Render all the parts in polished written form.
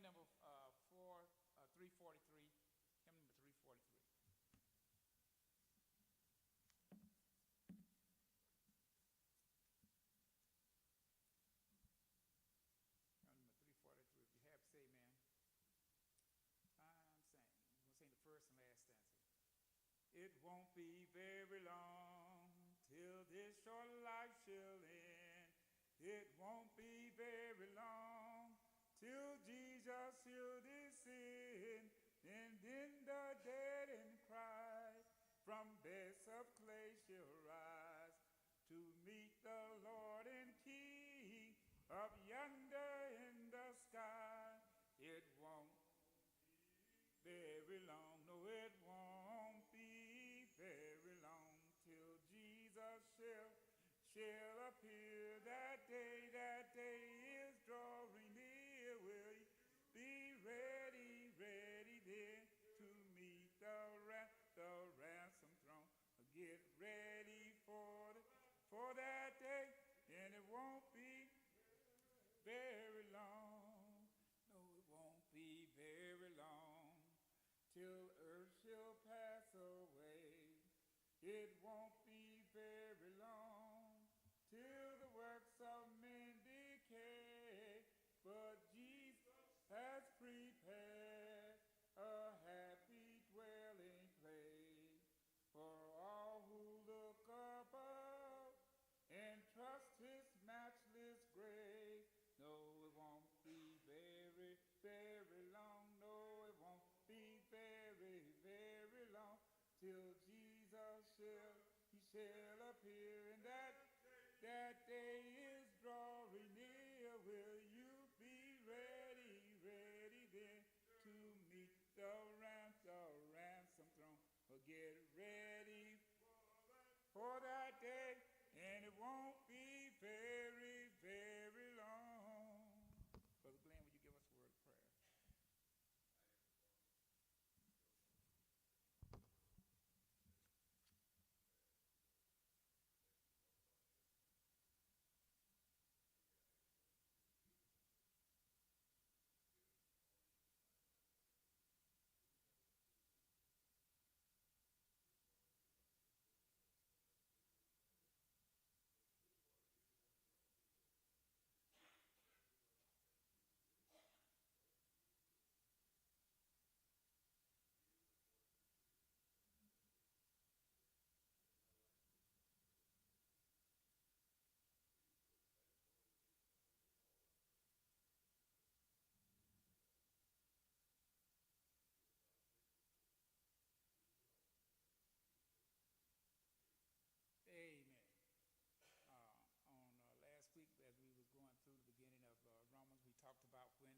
number 343. Hymn number 343. Hymn number 343. If you have, say amen. I'm saying. I'm going to sing the first and last stanza. It won't be very long till this short life shall end. It won't be very long till Jesus shall descend. And then the dead in Christ from beds of clay shall rise to meet the Lord and King up yonder in the sky. It won't very long, no, it won't be very long till Jesus shall appear. That day is drawing near. Will you be ready then to meet the ransom throne? Get ready for that day, and it won't be very long. No, it won't be very long till earth shall pass away. It won't be very long till the works of men decay. But Jesus has prepared a happy dwelling place for all who look above and trust his matchless grace. No, it won't be very, very long. No, it won't be very, very long till Jesus shall appear. And that day is drawing near. Will you be ready then to meet the ransom throne? Or get ready for that day, and it won't be very, very long. Brother Glenn, would you give us a word of prayer? Amen. On last week, as we was going through the beginning of Romans, we talked about when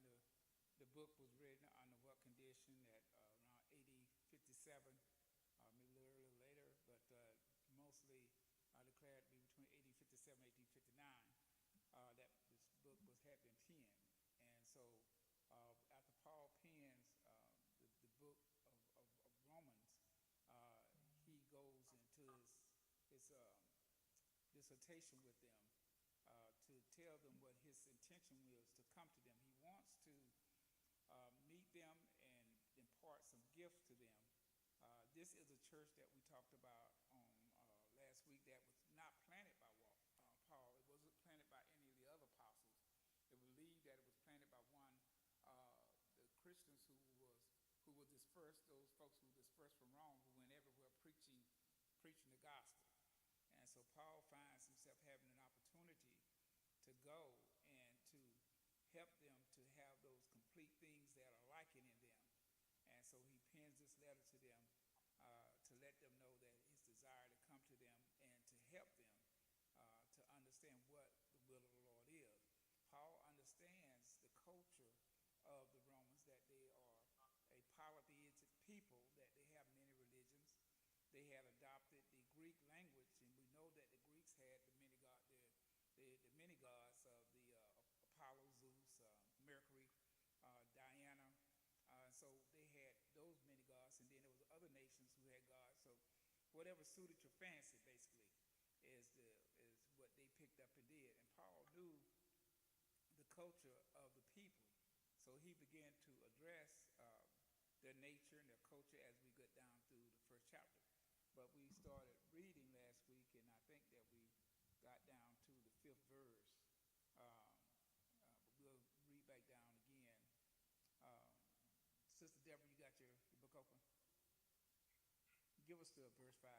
the book was written, under what condition, at around AD 57, maybe a little earlier later, but mostly declared to be between AD 57 and AD 59, that this book had been penned. And so after Paul pens the book of Romans, he goes into his dissertation with them to tell them what his intention was to come to them. He wants to meet them and impart some gifts to them. This is a church that we talked about on last week that was not planted by Paul. It wasn't planted by any of the other apostles. It was believed that it was planted by one, the Christians who were dispersed, those folks who were dispersed from Rome, who went everywhere preaching the gospel. And so Paul finds himself having an opportunity to go and to help them to have those complete things that are lacking in them. And so he pens this letter to them to let them know that his desire to come to them and to help them to understand what the will of the Lord is. Paul understands the culture of the Romans, that they are a polytheistic people, that they have many religions. They had adopted the Greek language, and we know that the Greeks had the many gods of the Apollo, Zeus, Mercury, Diana. So they had those many gods, and then there was other nations who had gods. So whatever suited your fancy, basically, is what they picked up and did. And Paul knew the culture of the people. So he began to address their nature and their culture as we get down through the first chapter. But we started reading last week, and I think that we got down to the fifth verse. But we'll read back down again. Um, Sister Deborah, you got your book open? Give us the verse 5.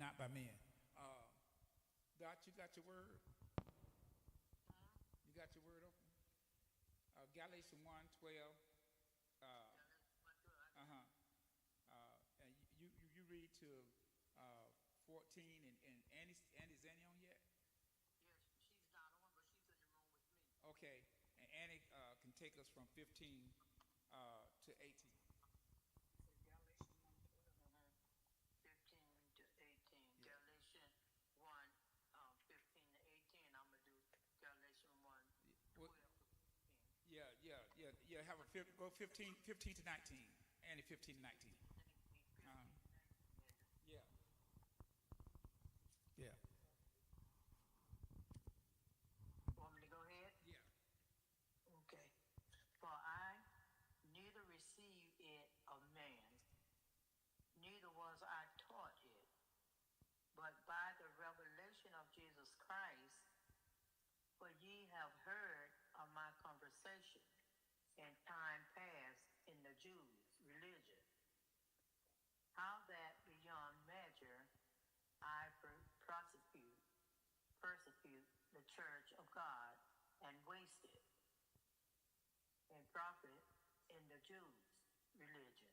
not by men. Dot, you got your word? You got your word open? Galatians 1:12. Uh-huh. And you read to 14, and Annie's Annie on yet? Yes, she's not on, but she's in the room with me. Okay, and Annie can take us from 15 to 18. So Galatians 1:12. 15 to 18. Yeah. Galatians 1, 15 to 18. I'm going to do Galatians 1, What- 12 to 15. Yeah. Have a go 15 to 19. Annie 15 to 19. 15, Uh-huh. 19. Yeah. Yeah. Want me to go ahead? Yeah. Okay. For I neither received it of man, neither was I taught it, but by the revelation of Jesus Christ. For ye have heard of my conversation in time past in the Jews' religion, how that beyond measure I persecute the church of God, and waste it, and profit in the Jews' religion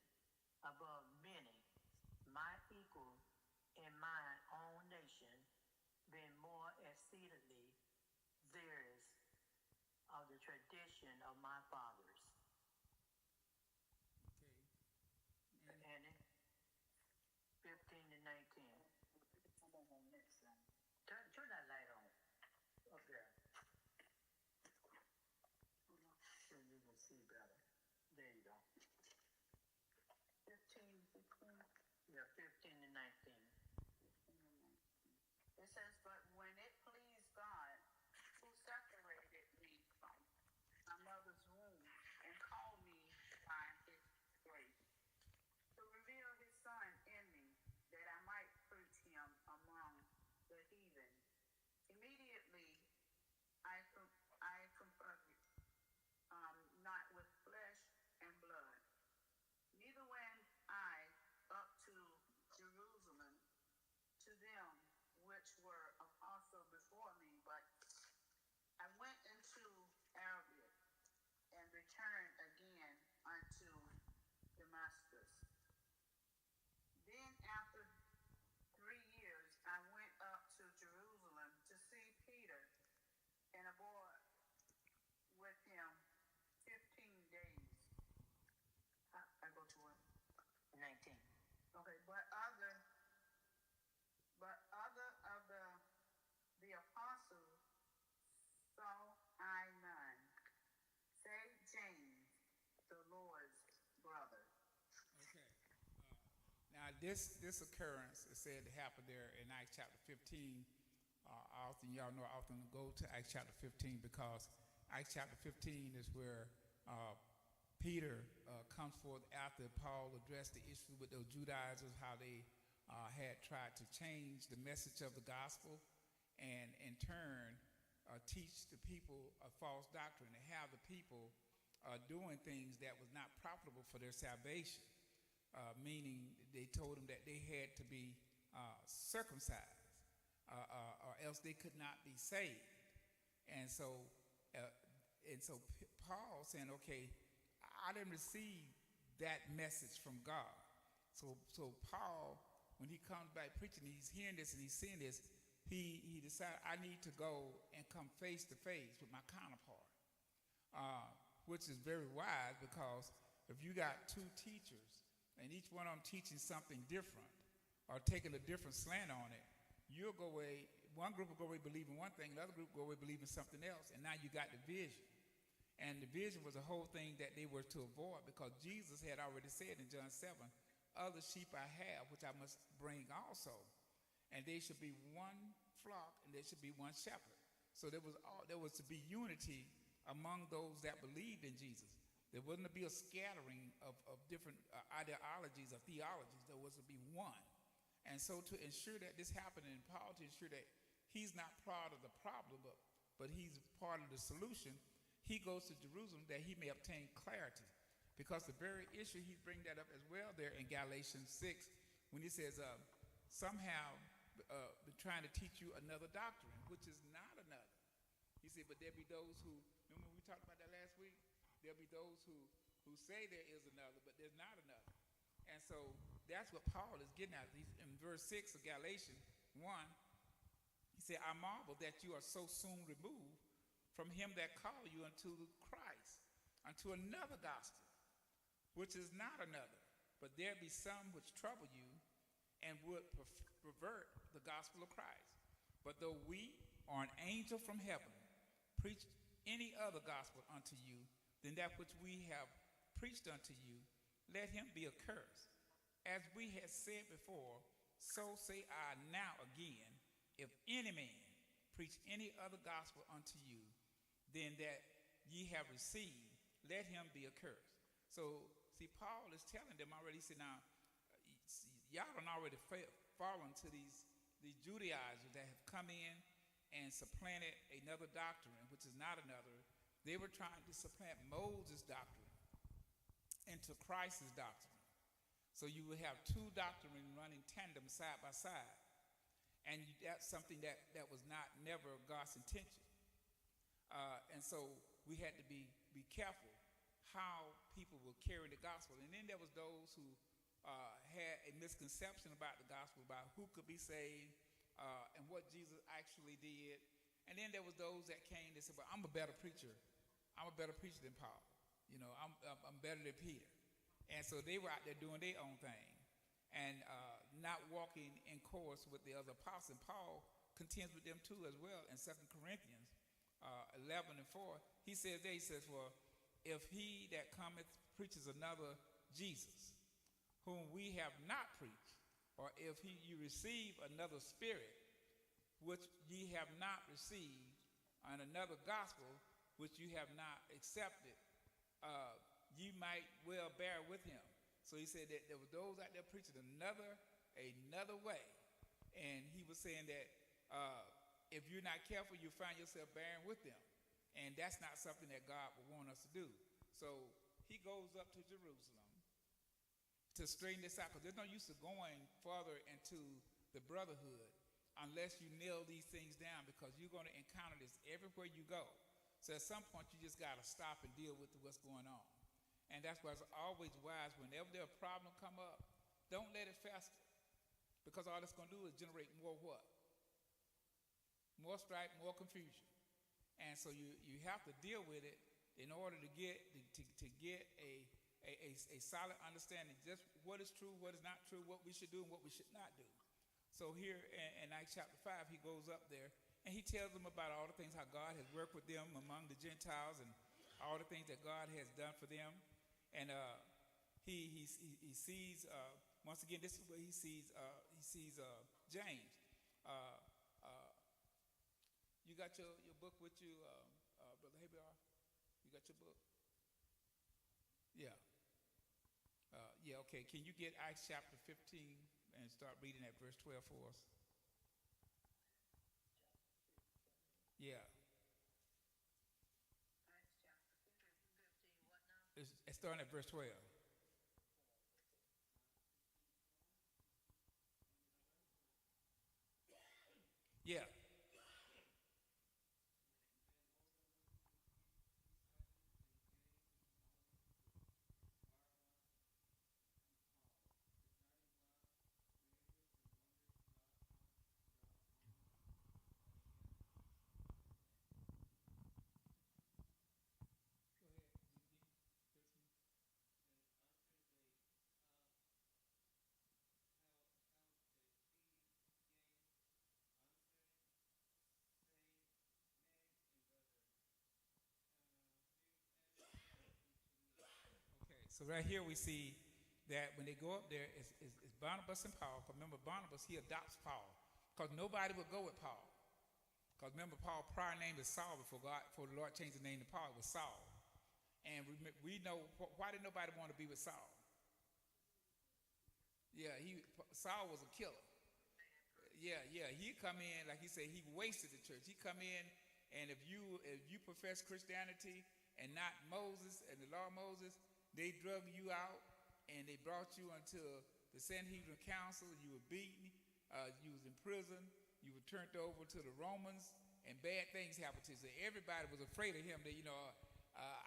above many, my equal in mine own nation, being more exceedingly zealous of the tradition of my fathers. Okay. Annie, 15 to 19. I'm on next one. Turn that light on up there. So you can see better. There you go. 15, 15? Yeah, 15 to 19. It says, but when it pleased God, who separated me from my mother's womb and called me by his grace, to reveal his son in me, that I might preach him among the heathen. Immediately I confronted, not with flesh and blood, neither went I up to Jerusalem to them which were apostles before me, but I went into Arabia and returned again unto Damascus. Then after 3 years I went up to Jerusalem to see Peter, and abode with him 15 days. I go to what? 19. Okay, but other of the apostles saw I none, save James, the Lord's brother. Okay. Now this occurrence is said to happen there in Acts chapter 15. Y'all know I often go to Acts chapter 15 because Acts chapter 15 is where Peter comes forth after Paul addressed the issue with those Judaizers, how they had tried to change the message of the gospel and in turn teach the people a false doctrine and have the people doing things that was not profitable for their salvation, meaning they told them that they had to be circumcised or else they could not be saved. And so Paul saying, okay, I didn't receive that message from God. So Paul, when he comes back preaching, he's hearing this and he's seeing this, he decided, I need to go and come face to face with my counterpart, which is very wise, because if you got two teachers and each one of them teaching something different or taking a different slant on it, you'll go away, one group will go away believing one thing, the other group will go away believing something else, and now you got division. And the vision was a whole thing that they were to avoid, because Jesus had already said in John 7, other sheep I have, which I must bring also. And they should be one flock, and there should be one shepherd. So there was to be unity among those that believed in Jesus. There wasn't to be a scattering of different ideologies or theologies. There was to be one. And so to ensure that this happened, and Paul to ensure that he's not part of the problem, but he's part of the solution, he goes to Jerusalem that he may obtain clarity. Because the very issue, he's bringing that up as well there in Galatians 6, when he says, somehow been trying to teach you another doctrine, which is not another. He said, but there be those who, remember we talked about that last week? There'll be those who say there is another, but there's not another. And so that's what Paul is getting at. In verse 6 of Galatians 1, he said, I marvel that you are so soon removed from him that called you unto Christ, unto another gospel, which is not another. But there be some which trouble you and would pervert the gospel of Christ. But though we or an angel from heaven preach any other gospel unto you than that which we have preached unto you, let him be accursed. As we had said before, so say I now again, if any man preach any other gospel unto you than that ye have received, let him be accursed. So, see, Paul is telling them already, he said, now, y'all done already fallen to these Judaizers that have come in and supplanted another doctrine, which is not another. They were trying to supplant Moses' doctrine into Christ's doctrine. So you would have two doctrines running tandem side by side. And that's something that was never God's intention. And so we had to be careful how people will carry the gospel. And then there was those who had a misconception about the gospel, about who could be saved and what Jesus actually did. And then there was those that came and said, well, I'm a better preacher. I'm a better preacher than Paul. You know, I'm better than Peter. And so they were out there doing their own thing and not walking in course with the other apostles. And Paul contends with them too as well in 2 Corinthians 11 and 4. He says, well, if he that cometh preaches another Jesus, whom we have not preached, or if you receive another spirit, which ye have not received, and another gospel, which you have not accepted, you might well bear with him. So he said that there were those out there preaching another way. And he was saying that if you're not careful, you find yourself bearing with them. And that's not something that God would want us to do. So he goes up to Jerusalem to straighten this out, because there's no use of going further into the brotherhood unless you nail these things down, because you're going to encounter this everywhere you go. So at some point, you just got to stop and deal with what's going on. And that's why it's always wise, whenever there's a problem come up, don't let it fester, because all it's going to do is generate more what? More strife, more confusion. And so you have to deal with it in order to get a solid understanding just what is true, what is not true, what we should do and what we should not do. So here in Acts chapter 5, he goes up there and he tells them about all the things how God has worked with them among the Gentiles and all the things that God has done for them. And he sees once again, this is where he sees James. You got your book with you, Brother Habar? You got your book? Yeah. Okay. Can you get Acts chapter 15 and start reading at verse 12 for us? Yeah. Acts chapter 15, what now? It's starting at verse 12. Yeah. So right here we see that when they go up there, it's Barnabas and Paul. Because remember, Barnabas, he adopts Paul. Because nobody would go with Paul. Because remember, Paul's prior name is Saul before the Lord changed the name to Paul. It was Saul. And we know, why did nobody want to be with Saul? Yeah, Saul was a killer. Yeah, he'd come in, like he said, he wasted the church. He'd come in, and if you profess Christianity and not Moses and the law of Moses, they drug you out and they brought you unto the Sanhedrin Council. You were beaten. You was in prison. You were turned over to the Romans, and bad things happened to you. So everybody was afraid of him. That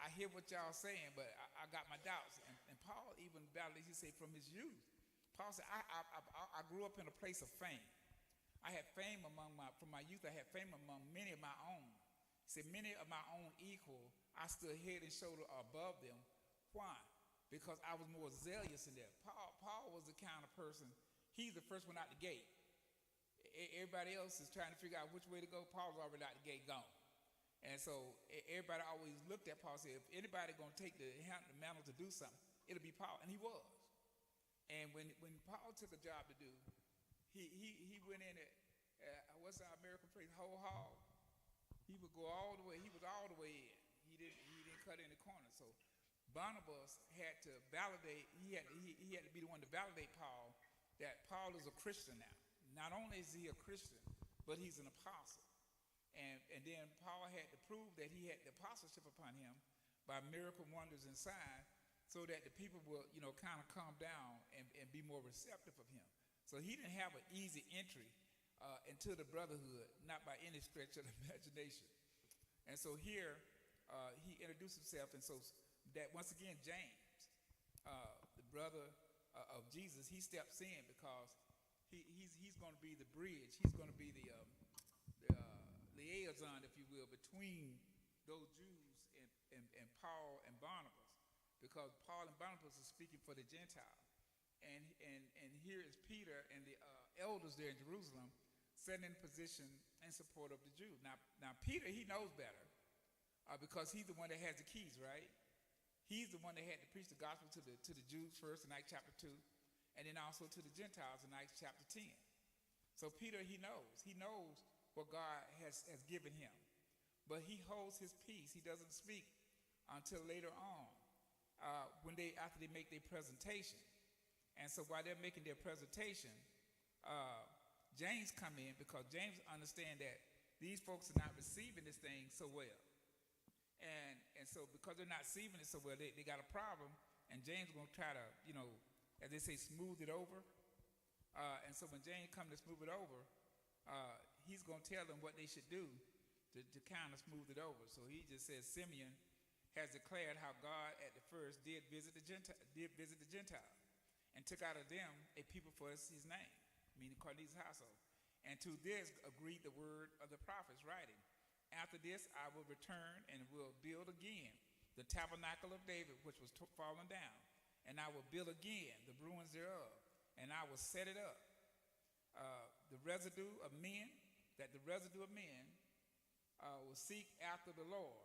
I hear what y'all saying, but I got my doubts. And Paul even battled. He said from his youth. Paul said, I grew up in a place of fame. I had fame from my youth. I had fame among many of my own. He said, many of my own equal, I stood head and shoulder above them. Why? Because I was more zealous in that. Paul was the kind of person, he's the first one out the gate. Everybody else is trying to figure out which way to go. Paul's already out the gate gone. And so everybody always looked at Paul and said, if anybody going to take the mantle to do something, it'll be Paul. And he was. And when Paul took a job to do, he went in at, what's our American phrase, whole hog. He would go all the way, he was all the way in. He didn't cut any corners. So Barnabas had to validate, he had to be the one to validate Paul, that Paul is a Christian now. Not only is he a Christian, but he's an apostle. And then Paul had to prove that he had the apostleship upon him by miracle, wonders, and signs, so that the people will, kind of calm down and be more receptive of him. So he didn't have an easy entry into the brotherhood, not by any stretch of the imagination. And so here he introduced himself, and so that once again James, the brother of Jesus, he steps in because he's going to be the bridge. He's going to be the liaison, if you will, between those Jews and Paul and Barnabas. Because Paul and Barnabas are speaking for the Gentiles. And here is Peter and the elders there in Jerusalem setting in position in support of the Jews. Now Peter, he knows better because he's the one that has the keys, right? He's the one that had to preach the gospel to the Jews first in Acts chapter 2, and then also to the Gentiles in Acts chapter 10. So Peter, he knows what God has given him. But he holds his peace. He doesn't speak until later on. After they make their presentation. And so while they're making their presentation, James come in because James understand that these folks are not receiving this thing so well. And so because they're not receiving it so well, they got a problem, and James is going to try to, as they say, smooth it over. And so when James comes to smooth it over, he's going to tell them what they should do to kind of smooth it over. So he just says, Simeon has declared how God at the first did visit the Gentiles, and took out of them a people for his name, meaning Cornelius' household. And to this agreed the word of the prophets, writing, after this I will return and will build again the tabernacle of David, which was fallen down, and I will build again the ruins thereof, and I will set it up. The residue of men will seek after the Lord.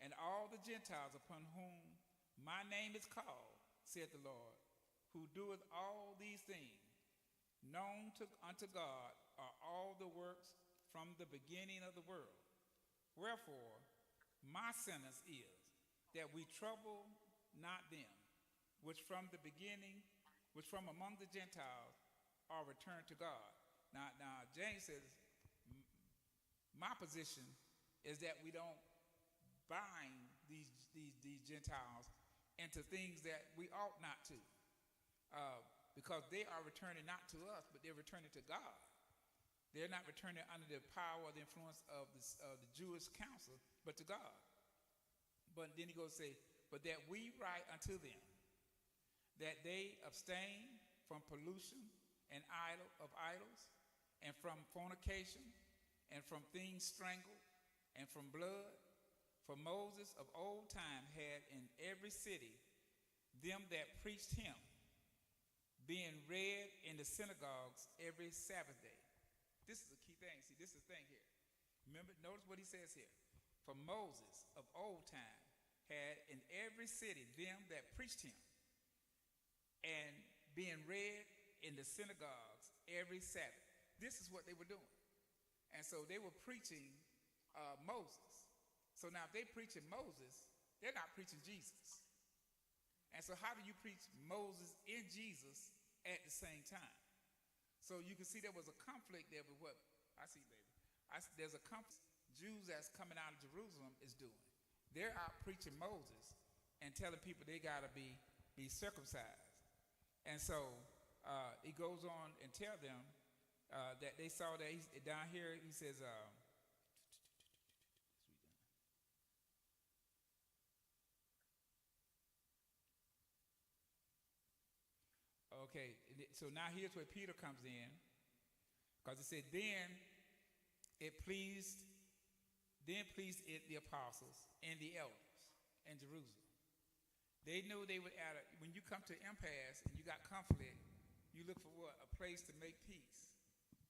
And all the Gentiles upon whom my name is called, saith the Lord, who doeth all these things, known unto God are all the works from the beginning of the world. Wherefore, my sentence is that we trouble not them, which from among the Gentiles are returned to God. Now James says, my position is that we don't bind these Gentiles into things that we ought not to, because they are returning not to us, but they're returning to God. They're not returning under the power or the influence of the Jewish council, but to God. But then he goes to say, but that we write unto them that they abstain from pollution and of idols, and from fornication, and from things strangled, and from blood. For Moses of old time had in every city them that preached him, being read in the synagogues every Sabbath day. This is a key thing. See, this is the thing here. Remember, notice what he says here. For Moses of old time had in every city them that preached him, and being read in the synagogues every Sabbath. This is what they were doing. And so they were preaching Moses. So now if they're preaching Moses, they're not preaching Jesus. And so how do you preach Moses and Jesus at the same time? So you can see there was a conflict there with what I see, baby. There's a conflict Jews that's coming out of Jerusalem is doing. They're out preaching Moses and telling people they got to be circumcised. And so he goes on and tell them that they saw that he's down here. He says, okay, so now here's where Peter comes in, because it said, then pleased it the apostles and the elders in Jerusalem. They knew they would add when you come to impasse and you got conflict, you look for what? A place to make peace,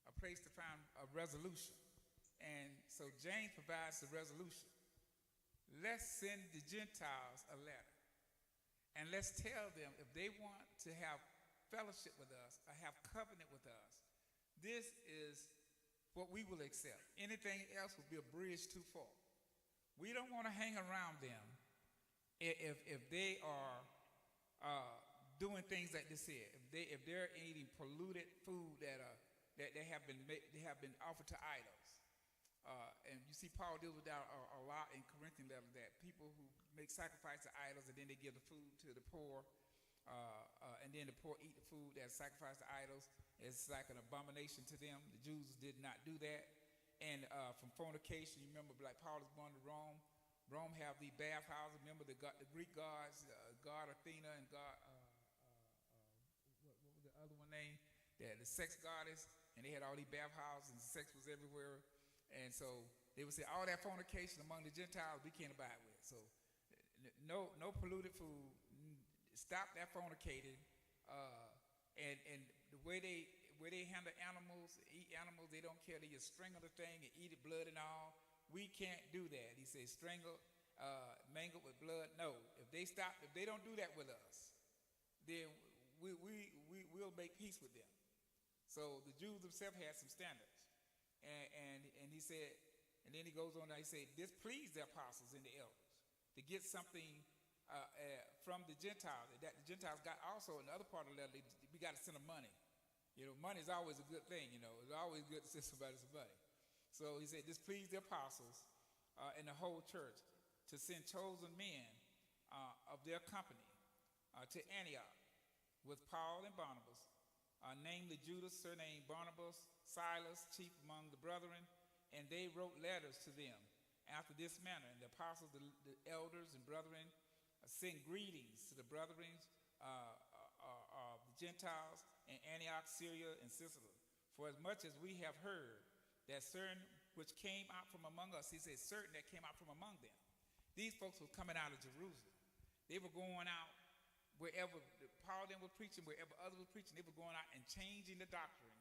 a place to find a resolution. And so James provides the resolution. Let's send the Gentiles a letter. And let's tell them if they want to have fellowship with us or have covenant with us, this is what we will accept. Anything else will be a bridge too far. We don't want to hang around them if they are doing things like this here. If they're eating polluted food that they have been offered to idols. And you see Paul deals with that a lot in Corinthian letter, that people who make sacrifice to idols and then they give the food to the poor, and then the poor eat the food that's sacrificed to idols. It's like an abomination to them. The Jews did not do that. And from fornication, you remember, like Paul is born to Rome. Rome have the bathhouses. Remember the Greek gods, God Athena and God, what was the other one name? The sex goddess, and they had all these bathhouses, and sex was everywhere. And so they would say, all that fornication among the Gentiles we can't abide with. So no polluted food. Stop that fornicating. And the way they handle animals, eat animals, they don't care. They just strangle the thing and eat it, blood and all. We can't do that. He says strangle, mangle with blood. No, if they don't do that with us, then we'll make peace with them. So the Jews themselves had some standards. And he said, and then he goes on, he said, this pleased the apostles and the elders to get something from the Gentiles. That the Gentiles got also in the other part of the letter, we got to send them money. You know, money is always a good thing, you know. It's always good to send somebody some money. So he said, this pleased the apostles and the whole church to send chosen men of their company to Antioch with Paul and Barnabas, namely Judas, surnamed Barnabas, Silas, chief among the brethren, and they wrote letters to them after this manner. And the apostles, the elders and brethren, send greetings to the brethren of the Gentiles in Antioch, Syria, and Sicily. For as much as we have heard that certain which came out from among us, he says certain that came out from among them. These folks were coming out of Jerusalem. They were going out wherever Paul then was preaching, wherever others were preaching. They were going out and changing the doctrine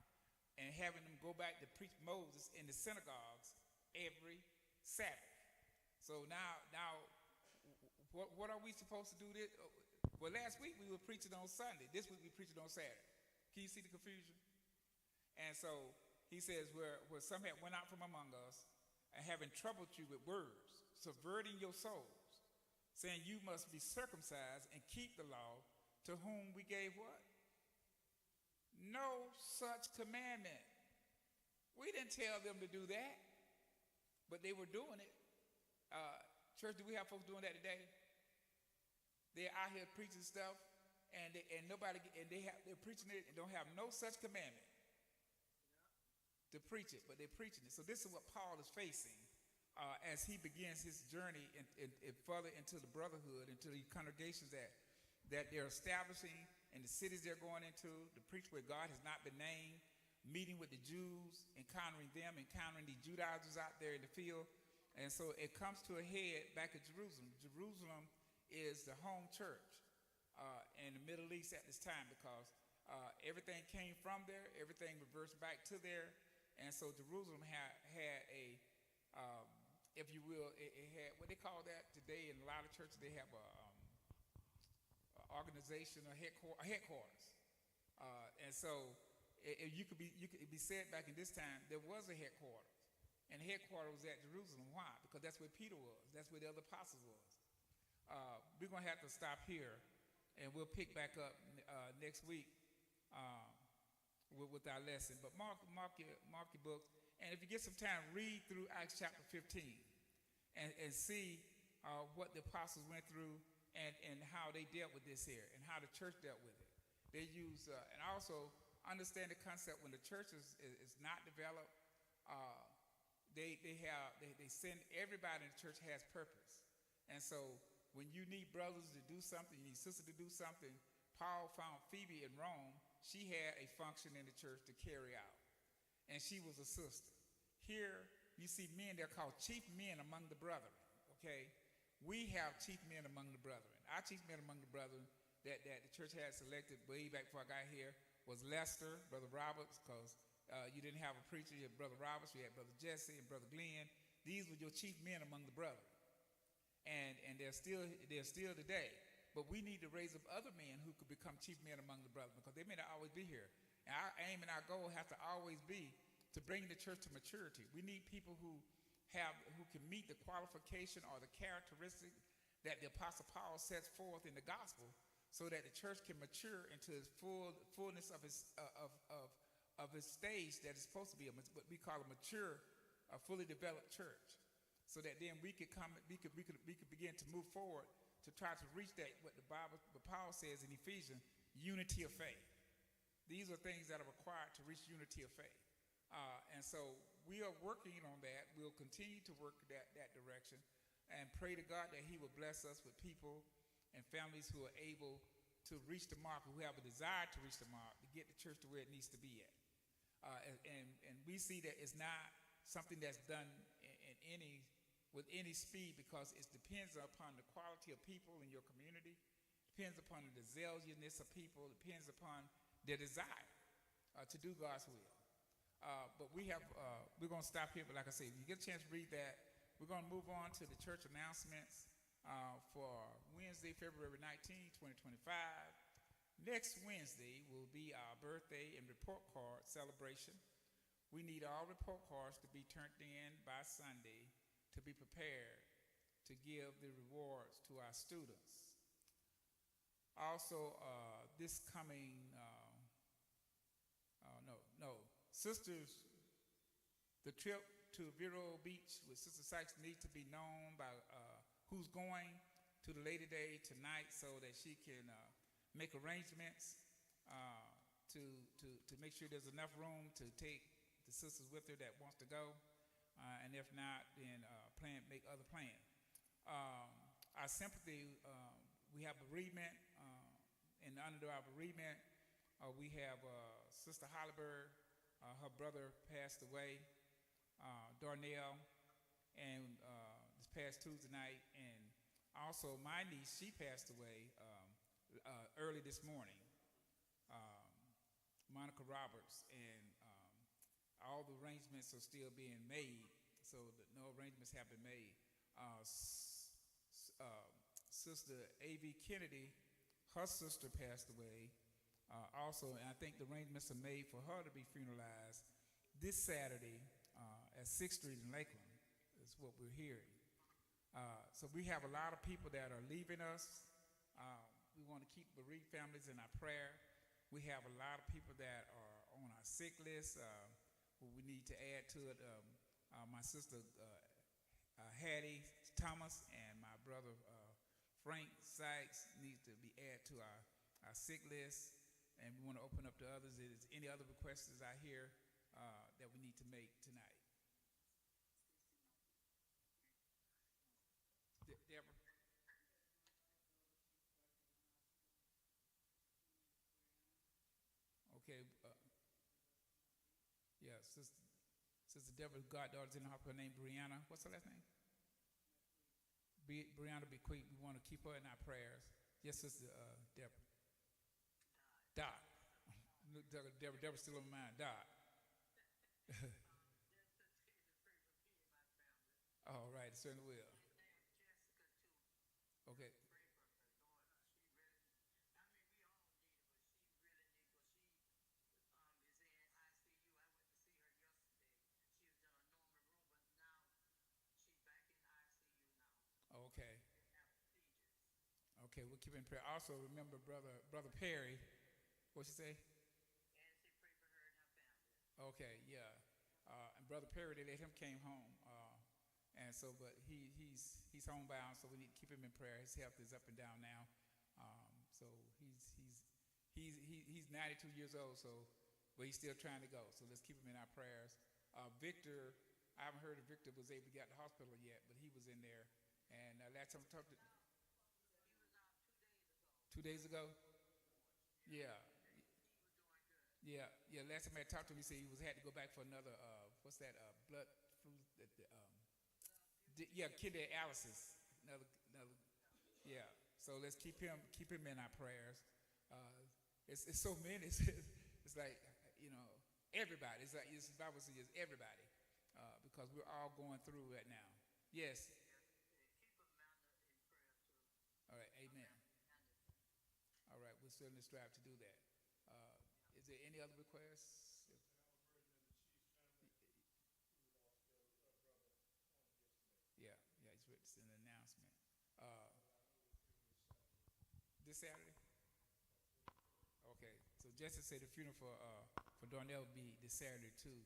and having them go back to preach Moses in the synagogues every Sabbath. So now, what are we supposed to do this? Well, last week we were preaching on Sunday. This week we preaching on Saturday. Can you see the confusion? And so he says, where some had went out from among us and having troubled you with words, subverting your souls, saying you must be circumcised and keep the law, to whom we gave what? No such commandment. We didn't tell them to do that, but they were doing it. Church, do we have folks doing that today? They're out here preaching stuff, and they're preaching it and don't have no such commandment to preach it, but they're preaching it. So this is what Paul is facing as he begins his journey and further into the brotherhood, into the congregations that they're establishing and the cities they're going into, to preach where God has not been named, meeting with the Jews, encountering them, encountering the Judaizers out there in the field. And so it comes to a head back at Jerusalem. Jerusalem is the home church in the Middle East at this time, because everything came from there, everything reversed back to there. And so Jerusalem had a, if you will, it had, what they call that today in a lot of churches, they have a organization or headquarters. And so it could be said back in this time, there was a headquarters. And the headquarters was at Jerusalem. Why? Because that's where Peter was. That's where the other apostles was. We're going to have to stop here, and we'll pick back up next week with our lesson. But mark your book, and if you get some time, read through Acts chapter 15 and see what the apostles went through and how they dealt with this here and how the church dealt with it. They used, and also understand the concept when the church is not developed. Uh, they send everybody in the church has purpose, and so when you need brothers to do something, you need sisters to do something. Paul found Phoebe in Rome. She had a function in the church to carry out, and she was a sister. Here you see men, they're called chief men among the brethren. Okay, we have chief men among the brethren. Our chief men among the brethren that the church had selected way back before I got here was Lester, Brother Roberts, because you didn't have a preacher. You had Brother Roberts, you had Brother Jesse, and Brother Glenn. These were your chief men among the brethren, and they're still today. But we need to raise up other men who could become chief men among the brethren, because they may not always be here. And our aim and our goal have to always be to bring the church to maturity. We need people who can meet the qualification or the characteristic that the Apostle Paul sets forth in the gospel, so that the church can mature into its fullness of its stage that is supposed to be what we call a mature, fully developed church, so that then we could begin to move forward to try to reach that what Paul says in Ephesians, unity of faith. These are things that are required to reach unity of faith, and so we are working on that. We'll continue to work that direction, and pray to God that He will bless us with people and families who are able to reach the mark, who have a desire to reach the mark, to get the church to where it needs to be at. And we see that it's not something that's done with any speed, because it depends upon the quality of people in your community, depends upon the zealousness of people, depends upon their desire to do God's will. But we're going to stop here. But like I say, if you get a chance to read that, we're going to move on to the church announcements for Wednesday, February 19, 2025. Next Wednesday will be our birthday and report card celebration. We need all report cards to be turned in by Sunday to be prepared to give the rewards to our students. Also, this coming, Sisters, the trip to Vero Beach with Sister Sykes needs to be known by who's going to the Lady Day tonight, so that she can make arrangements to make sure there's enough room to take the sisters with her that wants to go, and if not, then make other plans. Our sympathy, we have bereavement, and under our bereavement, we have Sister Hollyberg. Her brother passed away, Darnell, and this past Tuesday night, and also my niece, she passed away early this morning, Monica Roberts, and all the arrangements are still being made, so that no arrangements have been made. Sister A.V. Kennedy, her sister passed away also, and I think the arrangements are made for her to be funeralized this Saturday at 6th Street in Lakeland, is what we're hearing. So we have a lot of people that are leaving us. We want to keep bereaved families in our prayer. We have a lot of people that are on our sick list who we need to add to it. My sister Hattie Thomas and my brother Frank Sykes needs to be added to our sick list, and we want to open up to others. Is any other requests I hear that we need to make tonight? Deborah? Okay. Yeah, Sister Deborah's goddaughter's in her name, Brianna. What's her last name? Brianna Bequeath. We want to keep her in our prayers. Yes, Sister Deborah. Dot. Deborah's still on my mind. Dot. All right, certainly will. Okay. Okay. Okay, we'll keep in prayer. Also, remember Brother Perry. What'd you say? Okay, yeah. And Brother Perry, they let him came home, and so, but he's homebound, so we need to keep him in prayer. His health is up and down now, so he's 92 years old, so but he's still trying to go. So let's keep him in our prayers. Victor, I haven't heard if Victor was able to get to the hospital yet, but he was in there. And last time I talked to 2 days ago. Yeah, yeah. Last time I talked to him, he said he had to go back for another. What's that? Blood flu. Yeah, kidney dialysis. Another. Yeah. So let's keep him in our prayers. It's so many. It's like everybody. It's like the Bible says everybody, because we're all going through it now. Yes. All right. Amen. All right. We'll certainly strive to do that. Is there any other requests? Yeah. Yeah. It's an announcement. Uh, this Saturday. Okay, so Jesse said the funeral for Darnell will be this Saturday too,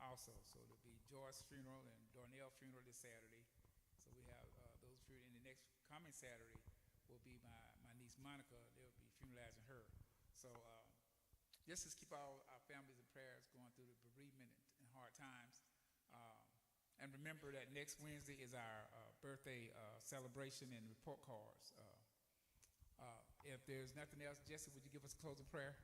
also. So it'll be Joyce's funeral and Darnell funeral this Saturday. So we have those funerals. And the next coming Saturday will be my niece Monica. They'll be funeralizing her. So just keep all our families in prayers going through the bereavement and hard times. And remember that next Wednesday is our birthday celebration and report cards. If there's nothing else, Jesse, would you give us a closing prayer?